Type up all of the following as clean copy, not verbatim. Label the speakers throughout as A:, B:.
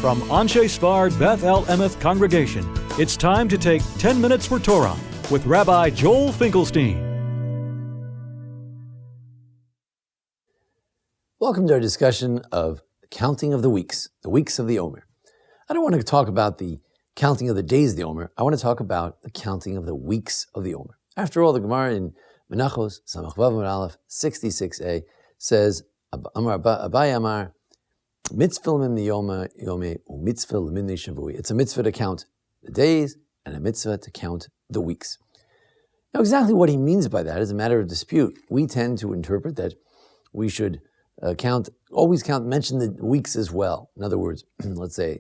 A: From Anshei Sphard-Beth Emeth congregation, it's time to take 10 minutes for Torah with Rabbi Joel Finkelstein.
B: Welcome to our discussion of the counting of the weeks of the Omer. I don't want to talk about the counting of the days of the Omer. I want to talk about the counting of the weeks of the Omer. After all, the Gemara in Menachos, Samach Vav Amud Aleph, 66a, says, Abai Amar, mitzvah min yoma yome u mitzvah min shavui. It's a mitzvah to count the days and a mitzvah to count the weeks. Now, exactly what he means by that is a matter of dispute. We tend to interpret that we should mention the weeks as well. In other words, let's say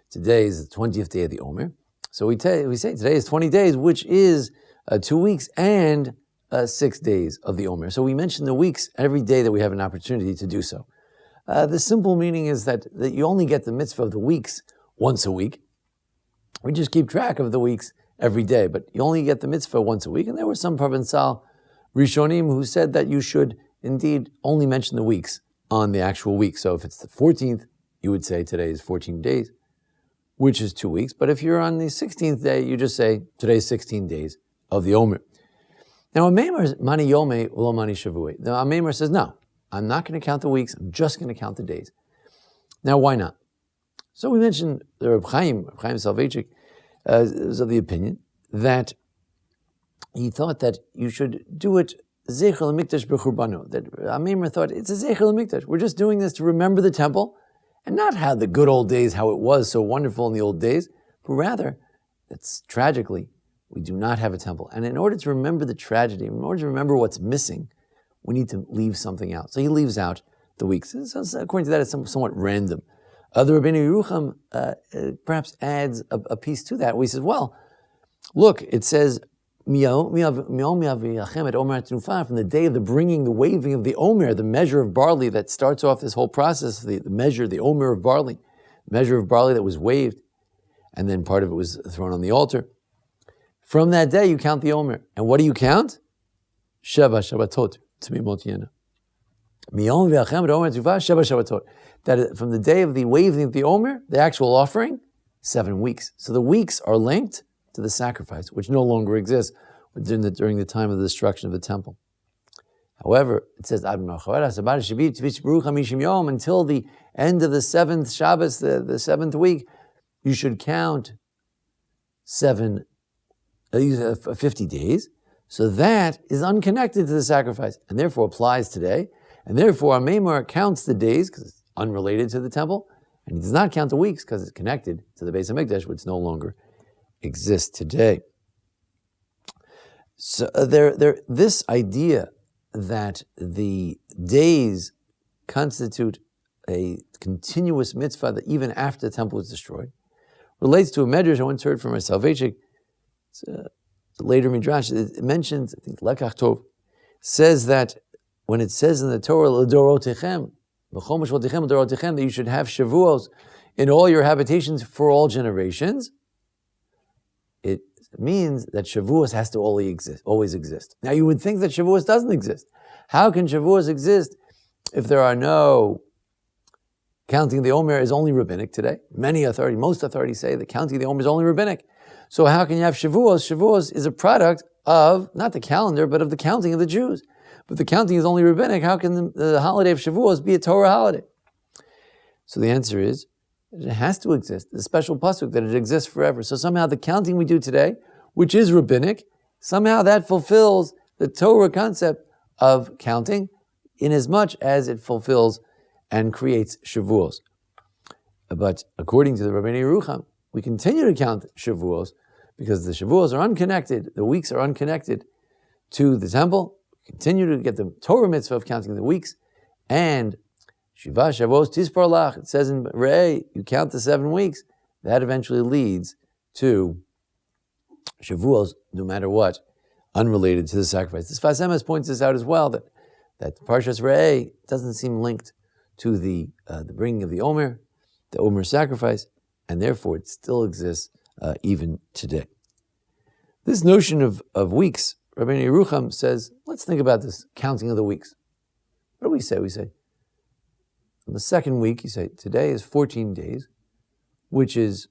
B: today is the 20th day of the Omer. So we say today is 20 days, which is 2 weeks and 6 days of the Omer. So we mention the weeks every day that we have an opportunity to do so. The simple meaning is that you only get the mitzvah of the weeks once a week. We just keep track of the weeks every day, but you only get the mitzvah once a week. And there were some Provençal Rishonim who said that you should indeed only mention the weeks on the actual week. So if it's the 14th, you would say today is 14 days, which is 2 weeks. But if you're on the 16th day, you just say today is 16 days of the Omer. Now, Omer mani yome ulo mani shavui. The Omer says, no, I'm not going to count the weeks. I'm just going to count the days. Now, why not? So we mentioned the Rabbi Chaim Soloveitchik was of the opinion that he thought that you should do it Zecher l'mikdash b'churbanu. That Omer thought it's a Zecher l'mikdash. We're just doing this to remember the temple and not how the good old days, how it was so wonderful in the old days, but rather, that's tragically, we do not have a temple. And in order to remember the tragedy, in order to remember what's missing, we need to leave something out. So he leaves out the weeks. So according to that, it's somewhat random. The Rabbi Yerucham perhaps adds a piece to that, where he says, well, look, it says, from the day of the bringing, the waving of the Omer, the measure of barley that starts off this whole process, the Omer of barley, measure of barley that was waved, and then part of it was thrown on the altar. From that day, you count the Omer. And what do you count? Sheva Shabbatot. That from the day of the waving of the Omer, the actual offering, 7 weeks. So the weeks are linked to the sacrifice, which no longer exists during the time of the destruction of the temple. However, it says, until the end of the 7th Shabbos, the 7th week, you should count 50 days. So that is unconnected to the sacrifice, and therefore applies today. And therefore, Omer counts the days, because it's unrelated to the temple, and he does not count the weeks, because it's connected to the Beis HaMikdash, which no longer exists today. So this idea that the days constitute a continuous mitzvah that even after the temple was destroyed relates to a medrash I once heard from Soloveitchik. Later Midrash, it mentions, I think Lekach Tov, says that when it says in the Torah, L'dorotechem, that you should have Shavuos in all your habitations for all generations, it means that Shavuos has to always exist. Now you would think that Shavuos doesn't exist. How can Shavuos exist if there are no... Counting the Omer is only rabbinic today. Most authorities say that counting the Omer is only rabbinic. So how can you have Shavuos? Shavuos is a product of, not the calendar, but of the counting of the Jews. But the counting is only rabbinic. How can the holiday of Shavuos be a Torah holiday? So the answer is, it has to exist. There's a special pasuk that it exists forever. So somehow the counting we do today, which is rabbinic, somehow that fulfills the Torah concept of counting, in as much as it fulfills and creates Shavuos. But according to the Rabbi Yerucham, we continue to count Shavuos because the Shavuos are unconnected, the weeks are unconnected to the temple. We continue to get the Torah mitzvah of counting the weeks, and Shiva Shavuos Tispar Lach, it says in Re'eh, you count the 7 weeks. That eventually leads to Shavuos, no matter what, unrelated to the sacrifice. The Sphard-Beth points this out as well, that the Parshas Re'eh doesn't seem linked to the bringing of the Omer sacrifice, and therefore it still exists even today. This notion of weeks, Rabbi Yerucham says, let's think about this counting of the weeks. What do we say? We say, on the second week, you say, today is 14 days, which is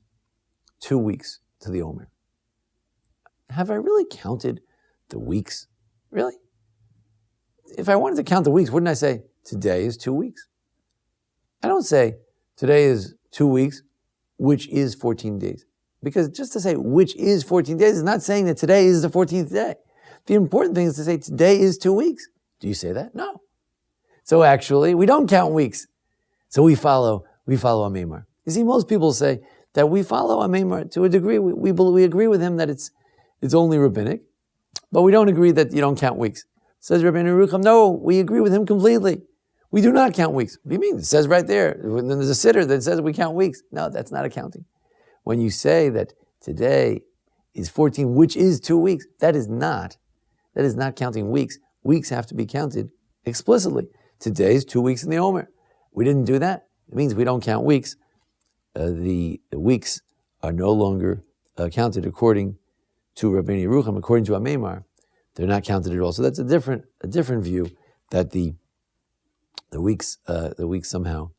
B: 2 weeks to the Omer. Have I really counted the weeks? Really? If I wanted to count the weeks, wouldn't I say, today is 2 weeks? I don't say, today is 2 weeks, which is 14 days. Because just to say, which is 14 days, is not saying that today is the 14th day. The important thing is to say, today is 2 weeks. Do you say that? No. So actually, we don't count weeks. So we follow Amemar. You see, most people say that we follow Amemar to a degree. We agree with him that it's only rabbinic, but we don't agree that you don't count weeks. Says Rabbi Yerucham, no, we agree with him completely. We do not count weeks. What do you mean? It says right there. Then there's a sitter that says we count weeks. No, that's not accounting. When you say that today is 14, which is 2 weeks, that is not counting weeks. Weeks have to be counted explicitly. Today is 2 weeks in the Omer. We didn't do that. It means we don't count weeks. The weeks are no longer counted according to Rabbi Yerucham, according to Amemar. They're not counted at all. So that's a different view that the weeks somehow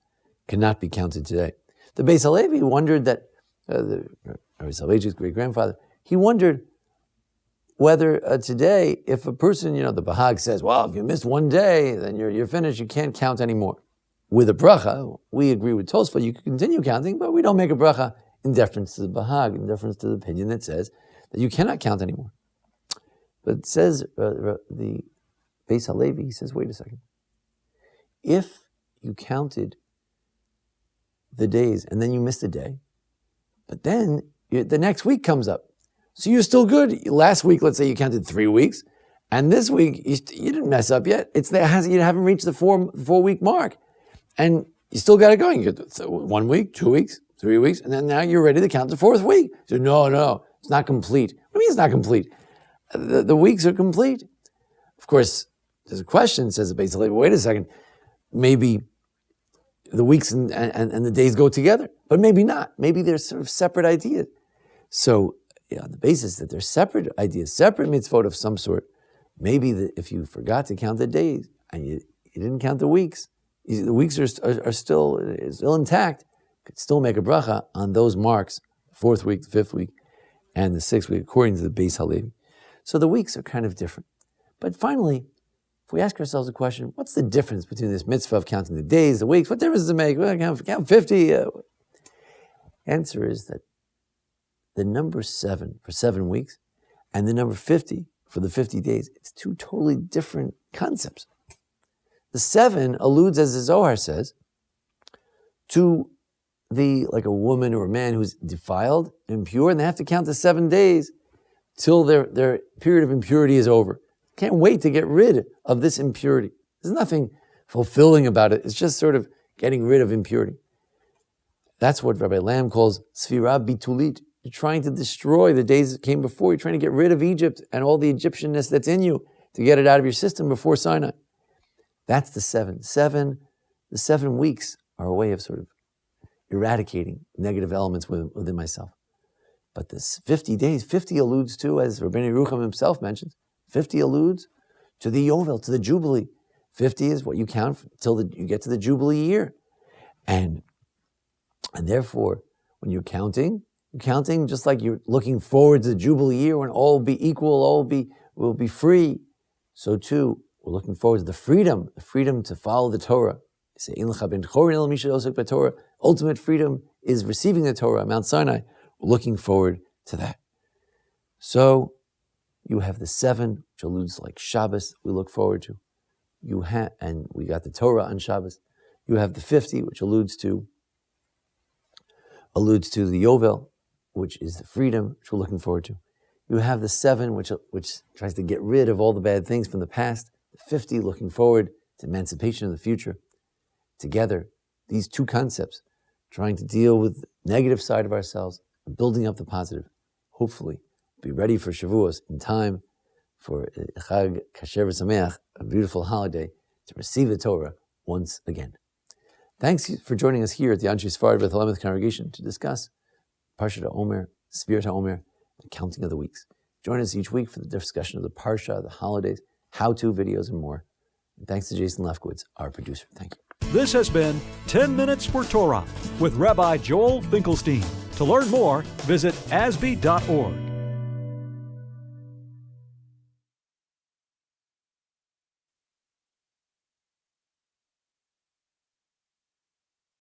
B: cannot be counted today. The Beis Halevi wondered that Rabbi Soloveitchik's great-grandfather, he wondered whether today, if a person, the Bahag says, well, if you missed 1 day, then you're finished, you can't count anymore. With a bracha, we agree with Tosfot, you can continue counting, but we don't make a bracha in deference to the Bahag, in deference to the opinion that says that you cannot count anymore. But it says, the Beis Halevi, he says, wait a second. If you counted the days and then you missed a day, but then the next week comes up. So you're still good. Last week, let's say you counted 3 weeks, and this week you didn't mess up yet. You haven't reached the 4-week mark, and you still got it going. You get 1 week, 2 weeks, 3 weeks, and then now you're ready to count the 4th week. So no, it's not complete. What do you mean it's not complete? The weeks are complete. Of course, there's a question, says the Beis Halevi, wait a second, maybe the weeks and the days go together, but maybe not. Maybe they're sort of separate ideas. So, on the basis that they're separate ideas, separate mitzvot of some sort, maybe if you forgot to count the days and you didn't count the weeks are still intact, you could still make a bracha on those marks, 4th week, 5th week, and the 6th week, according to the Beis Halevi. So the weeks are kind of different. But finally, if we ask ourselves the question, what's the difference between this mitzvah of counting the days, the weeks? What difference does it make? Well, count 50. Answer is that the number 7 for 7 weeks and the number 50 for the 50 days, it's two totally different concepts. The 7 alludes, as the Zohar says, to like a woman or a man who's defiled, impure, and they have to count the 7 days till their period of impurity is over. Can't wait to get rid of this impurity. There's nothing fulfilling about it. It's just sort of getting rid of impurity. That's what Rabbi Lamb calls Sphard-Beth. You're trying to destroy the days that came before. You're trying to get rid of Egypt and all the Egyptianness that's in you to get it out of your system before Sinai. That's the 7. The 7 weeks are a way of sort of eradicating negative elements within myself. But this 50 days, 50 alludes to, as Rabbi Yerucham himself mentions, 50 alludes to the Yovel, to the Jubilee. 50 is what you count until you get to the Jubilee year. And therefore, when you're counting just like you're looking forward to the Jubilee year when all will be equal, all will be free. So too, we're looking forward to the freedom to follow the Torah. Ultimate freedom is receiving the Torah, Mount Sinai. We're looking forward to that. So, you have the 7, which alludes like Shabbos, we look forward to. And we got the Torah on Shabbos. You have the 50, which alludes to the Yovel, which is the freedom, which we're looking forward to. You have the 7, which tries to get rid of all the bad things from the past. The 50, looking forward to emancipation of the future. Together, these two concepts, trying to deal with the negative side of ourselves and building up the positive, hopefully be ready for Shavuos in time for Chag Kasher V'Sameach, a beautiful holiday, to receive the Torah once again. Thanks for joining us here at the Anshei Sphard-Beth Emeth congregation to discuss Parshat Omer, Sphir Omer, the counting of the weeks. Join us each week for the discussion of the Parsha, the holidays, how-to videos, and more. And thanks to Jason Lefkowitz, our producer. Thank you.
A: This has been 10 Minutes for Torah with Rabbi Joel Finkelstein. To learn more, visit asb.org.